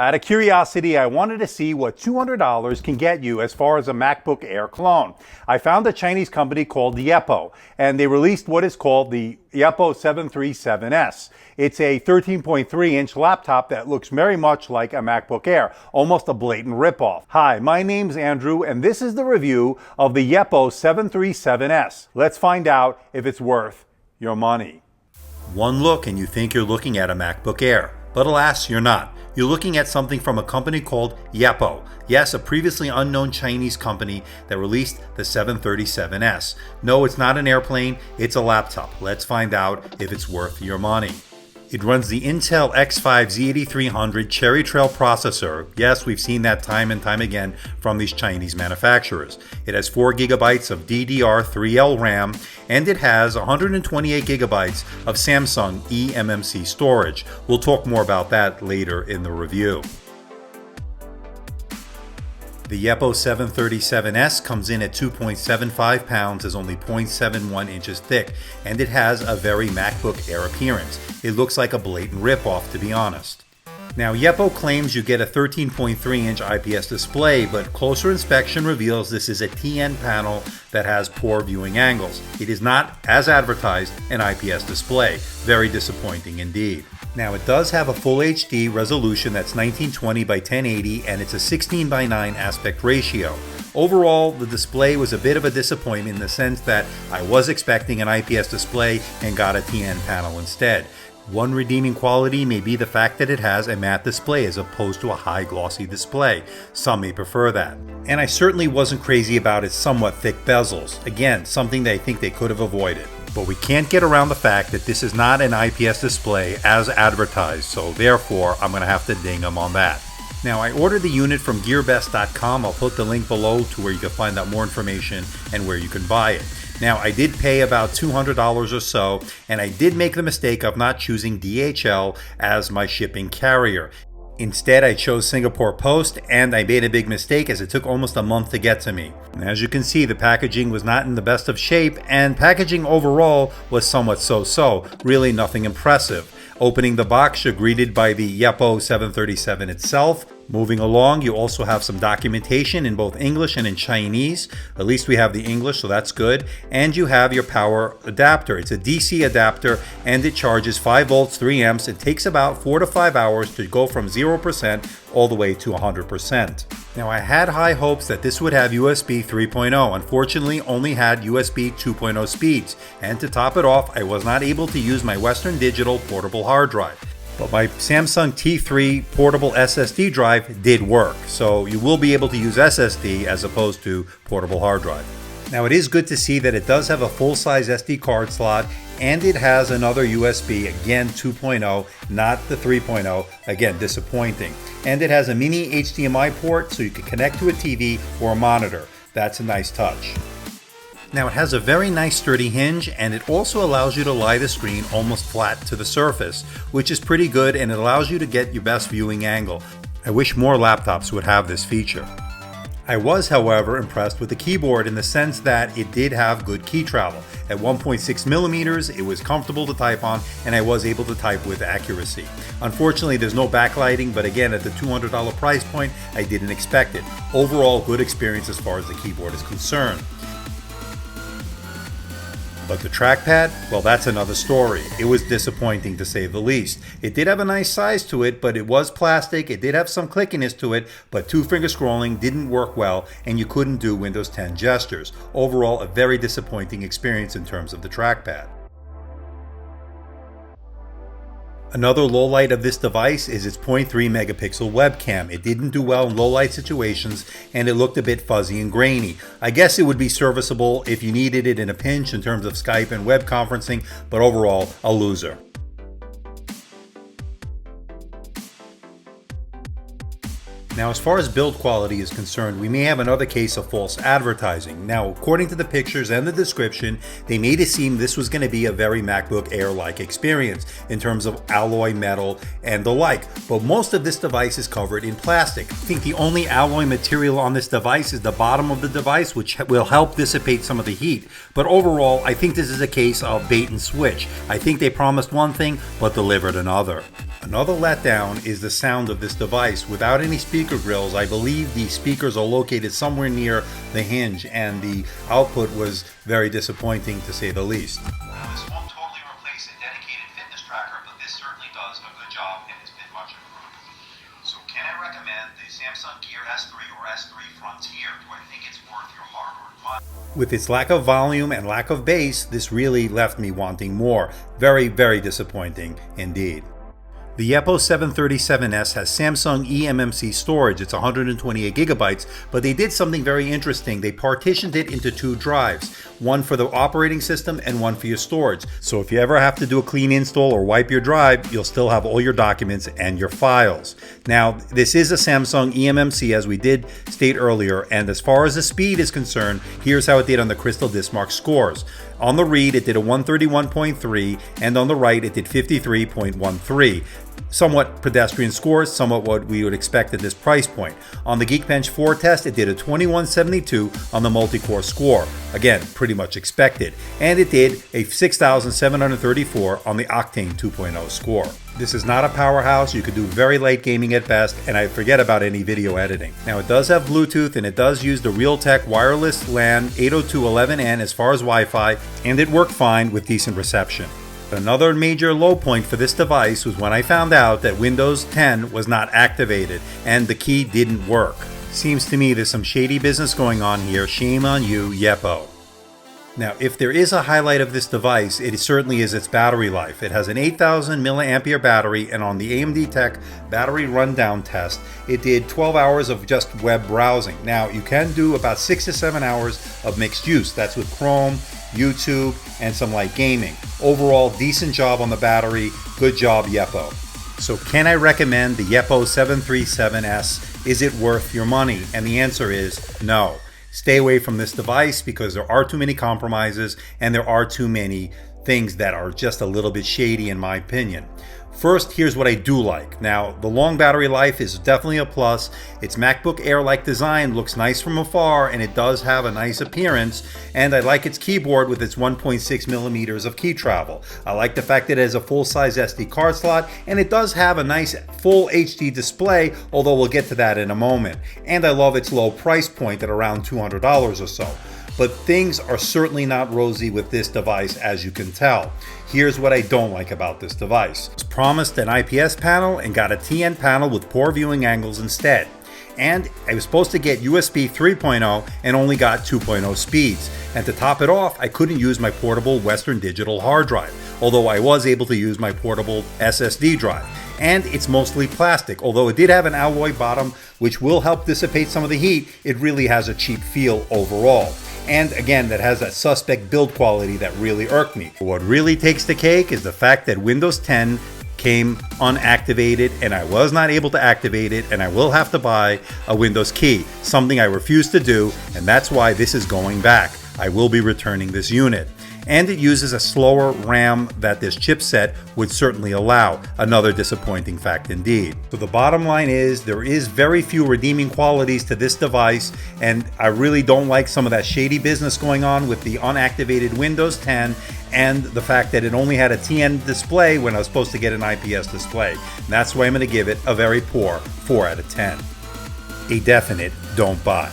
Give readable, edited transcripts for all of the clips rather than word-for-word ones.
Out of curiosity, I wanted to see what $200 can get you as far as a MacBook Air clone. I found a Chinese company called Yepo, and they released what is called the Yepo 737s. It's a 13.3-inch laptop that looks very much like a MacBook Air, almost a blatant ripoff. Hi, my name's Andrew, and this is the review of the Yepo 737s. Let's find out if it's worth your money. One look and you think you're looking at a MacBook Air, but alas, you're not. You're looking at something from a company called Yepo. Yes, a previously unknown Chinese company that released the 737s. No, it's not an airplane, it's a laptop. Let's find out if it's worth your money. It runs the Intel X5 Z8300 Cherry Trail processor. Yes, we've seen that time and time again from these Chinese manufacturers. It has 4 GB of DDR3L RAM, and it has 128 GB of Samsung eMMC storage. We'll talk more about that later in the review. The Yepo 737s comes in at 2.75 pounds, is only 0.71 inches thick, and it has a very MacBook Air appearance. It looks like a blatant ripoff, to be honest. Now, Yepo claims you get a 13.3-inch IPS display, but closer inspection reveals this is a TN panel that has poor viewing angles. It is not, as advertised, an IPS display. Very disappointing indeed. Now, it does have a full HD resolution that's 1920 by 1080, and it's a 16 by 9 aspect ratio. Overall, the display was a bit of a disappointment in the sense that I was expecting an IPS display and got a TN panel instead. One redeeming quality may be the fact that it has a matte display as opposed to a high glossy display. Some may prefer that. And I certainly wasn't crazy about its somewhat thick bezels. Again, something that I think they could have avoided. But we can't get around the fact that this is not an IPS display as advertised, so therefore I'm going to have to ding them on that. Now, I ordered the unit from gearbest.com. I'll put the link below to where you can find out more information and where you can buy it. Now, I did pay about $200 or so, and I did make the mistake of not choosing DHL as my shipping carrier. Instead, I chose Singapore Post, and I made a big mistake as it took almost a month to get to me. And as you can see, the packaging was not in the best of shape, and packaging overall was somewhat so-so, really nothing impressive. Opening the box, you're greeted by the Yepo 737 itself. Moving along, you also have some documentation in both English and in Chinese. At least we have the English, so that's good. And you have your power adapter. It's a DC adapter, and it charges 5 volts, 3 amps. It takes about 4 to 5 hours to go from 0% all the way to 100%. Now, I had high hopes that this would have USB 3.0. Unfortunately, only had USB 2.0 speeds. And to top it off, I was not able to use my Western Digital portable hard drive. But my Samsung T3 portable SSD drive did work, so you will be able to use SSD as opposed to portable hard drive. Now, it is good to see that it does have a full-size SD card slot, and it has another USB, again 2.0, not the 3.0, again disappointing. And it has a mini HDMI port so you can connect to a TV or a monitor. That's a nice touch. Now, it has a very nice sturdy hinge, and it also allows you to lie the screen almost flat to the surface, which is pretty good, and it allows you to get your best viewing angle. I wish more laptops would have this feature. I was, however, impressed with the keyboard in the sense that it did have good key travel. At 1.6 millimeters, it was comfortable to type on, and I was able to type with accuracy. Unfortunately, there's no backlighting, but again, at the $200 price point, I didn't expect it. Overall, good experience as far as the keyboard is concerned. But the trackpad, well, that's another story. It was disappointing to say the least. It did have a nice size to it, but it was plastic. It did have some clickiness to it, but 2-finger scrolling didn't work well, and you couldn't do Windows 10 gestures. Overall, a very disappointing experience in terms of the trackpad. Another lowlight of this device is its 0.3 megapixel webcam. It didn't do well in low light situations, and it looked a bit fuzzy and grainy. I guess it would be serviceable if you needed it in a pinch in terms of Skype and web conferencing, but overall, a loser. Now, as far as build quality is concerned, we may have another case of false advertising. Now, according to the pictures and the description, they made it seem this was going to be a very MacBook Air-like experience in terms of alloy metal and the like, but most of this device is covered in plastic. I think the only alloy material on this device is the bottom of the device, which will help dissipate some of the heat. But overall, I think this is a case of bait and switch. I think they promised one thing, but delivered another. Another letdown is the sound of this device. Without any speaker grills, I believe the speakers are located somewhere near the hinge, and the output was very disappointing to say the least. Now, this won't totally replace a dedicated fitness tracker, but this certainly does a good job and has been much improved. So can I recommend the Samsung Gear S3 or S3 Frontier? Do I think it's worth your hard-earned money? With its lack of volume and lack of bass, this really left me wanting more. Very, very disappointing indeed. The Yepo 737s has Samsung eMMC storage. It's 128 gigabytes, but they did something very interesting. They partitioned it into two drives, one for the operating system and one for your storage. So if you ever have to do a clean install or wipe your drive, you'll still have all your documents and your files. Now, this is a Samsung eMMC, as we did state earlier, and as far as the speed is concerned, here's how it did on the Crystal Dismark scores. On the read, it did a 131.3, and on the write, it did 53.13. Somewhat pedestrian scores, somewhat what we would expect at this price point. On the Geekbench 4 test, it did a 2172 on the multi-core score. Again, pretty much expected. And it did a 6734 on the Octane 2.0 score. This is not a powerhouse. You could do very light gaming at best, and I forget about any video editing. Now, it does have Bluetooth, and it does use the Realtek wireless LAN 802.11n as far as Wi-Fi, and it worked fine with decent reception. Another major low point for this device was when I found out that Windows 10 was not activated and the key didn't work. Seems to me there's some shady business going on here. Shame on you, Yepo. Now, if there is a highlight of this device, it certainly is its battery life. It has an 8,000 milliampere battery, and on the AMD Tech battery rundown test, it did 12 hours of just web browsing. Now, you can do about 6 to 7 hours of mixed use. That's with Chrome, YouTube, and some light gaming. Overall, decent job on the battery. Good job, Yepo. So can I recommend the Yepo 737s? Is it worth your money? And the answer is no. Stay away from this device because there are too many compromises and there are too many things that are just a little bit shady in my opinion. First, here's what I do like. Now, the long battery life is definitely a plus. Its MacBook Air-like design looks nice from afar, and it does have a nice appearance. And I like its keyboard with its 1.6 millimeters of key travel. I like the fact that it has a full-size SD card slot, and it does have a nice full HD display, although we'll get to that in a moment. And I love its low price point at around $200 or so. But things are certainly not rosy with this device, as you can tell. Here's what I don't like about this device. It's promised an IPS panel and got a TN panel with poor viewing angles instead. And I was supposed to get USB 3.0 and only got 2.0 speeds. And to top it off, I couldn't use my portable Western Digital hard drive, although I was able to use my portable SSD drive. And it's mostly plastic. Although it did have an alloy bottom, which will help dissipate some of the heat, it really has a cheap feel overall. And again, that has that suspect build quality that really irked me. What really takes the cake is the fact that Windows 10 came unactivated and I was not able to activate it, and I will have to buy a Windows key, something I refuse to do, and that's why this is going back. I will be returning this unit. And it uses a slower RAM that this chipset would certainly allow. Another disappointing fact indeed. So the bottom line is there is very few redeeming qualities to this device, and I really don't like some of that shady business going on with the unactivated Windows 10 and the fact that it only had a TN display when I was supposed to get an IPS display. And that's why I'm going to give it a very poor 4 out of 10. A definite don't buy.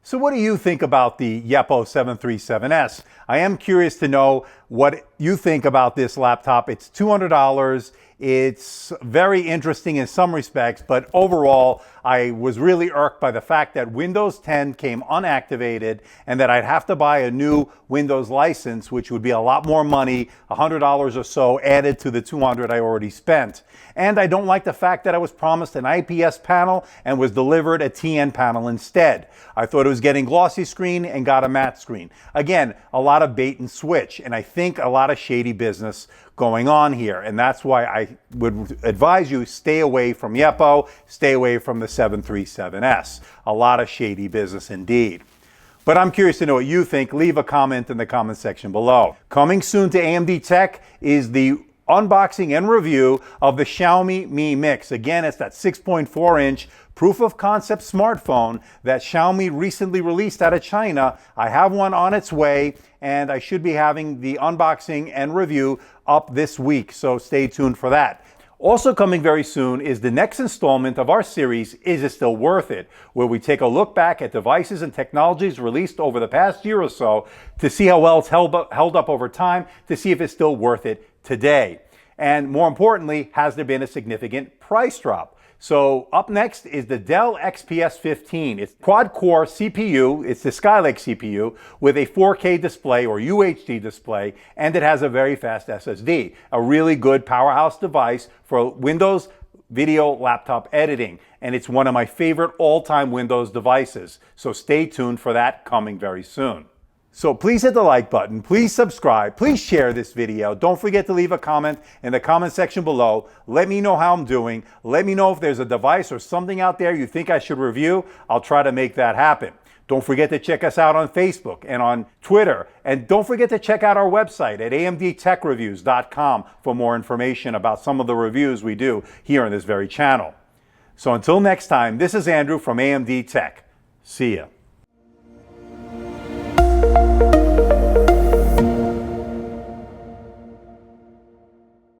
So what do you think about the Yepo 737s? I am curious to know what you think about this laptop. It's $200. It's very interesting in some respects, but overall, I was really irked by the fact that Windows 10 came unactivated and that I'd have to buy a new Windows license, which would be a lot more money, $100 or so added to the $200 I already spent. And I don't like the fact that I was promised an IPS panel and was delivered a TN panel instead. I thought it was getting glossy screen and got a matte screen. Again, a lot lot of bait and switch, and I think a lot of shady business going on here. And that's why I would advise you stay away from Yepo, stay away from the 737s. A lot of shady business indeed. But I'm curious to know what you think. Leave a comment in the comment section below. Coming soon to AMD Tech is the unboxing and review of the Xiaomi Mi Mix. Again, it's that 6.4-inch proof of concept smartphone that Xiaomi recently released out of China. I have one on its way, and I should be having the unboxing and review up this week, so stay tuned for that. Also coming very soon is the next installment of our series, Is It Still Worth It?, where we take a look back at devices and technologies released over the past year or so to see how well it's held up over time, to see if it's still worth it today. And more importantly, has there been a significant price drop? So up next is the Dell XPS 15. It's quad-core CPU, it's the Skylake CPU, with a 4K display or UHD display, and it has a very fast SSD. A really good powerhouse device for Windows video laptop editing. And it's one of my favorite all-time Windows devices. So stay tuned for that coming very soon. So please hit the like button, please subscribe, please share this video. Don't forget to leave a comment in the comment section below. Let me know how I'm doing. Let me know if there's a device or something out there you think I should review. I'll try to make that happen. Don't forget to check us out on Facebook and on Twitter. And don't forget to check out our website at amdtechreviews.com for more information about some of the reviews we do here on this very channel. So until next time, this is Andrew from AMD Tech. See ya.